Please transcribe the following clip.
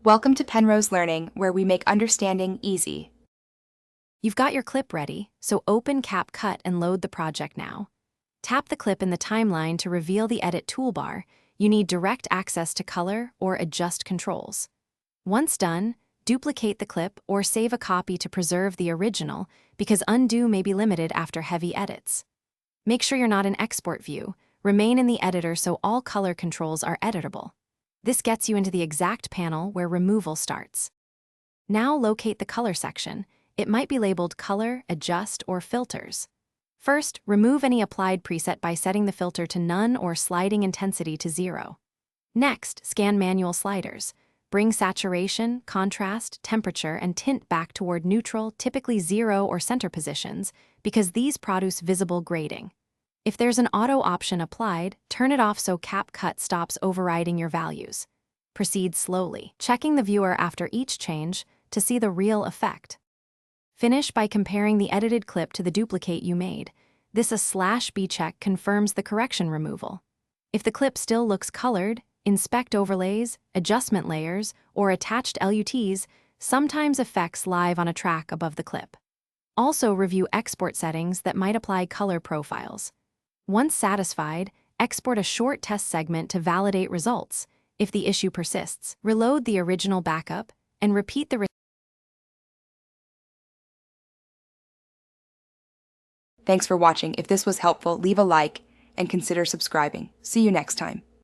Welcome to Penrose Learning, where we make understanding easy. You've got your clip ready, so open Capcut and load the project now. Tap the clip in the timeline to reveal the Edit toolbar. You need direct access to color or adjust controls. Once done, duplicate the clip or save a copy to preserve the original, because undo may be limited after heavy edits. Make sure you're not in export view. Remain in the editor so all color controls are editable. This gets you into the exact panel where removal starts. Now locate the color section. It might be labeled Color, Adjust, or Filters. First, remove any applied preset by setting the filter to none or sliding intensity to 0. Next, scan manual sliders. Bring saturation, contrast, temperature, and tint back toward neutral, typically 0 or center positions, because these produce visible grading. If there's an auto option applied, turn it off so Capcut stops overriding your values. Proceed slowly, checking the viewer after each change to see the real effect. Finish by comparing the edited clip to the duplicate you made. This /B check confirms the correction removal. If the clip still looks colored, inspect overlays, adjustment layers, or attached LUTs, sometimes effects live on a track above the clip. Also review export settings that might apply color profiles. Once satisfied, export a short test segment to validate results. If the issue persists, reload the original backup and repeat the Thanks for watching. If this was helpful, leave a like and consider subscribing. See you next time.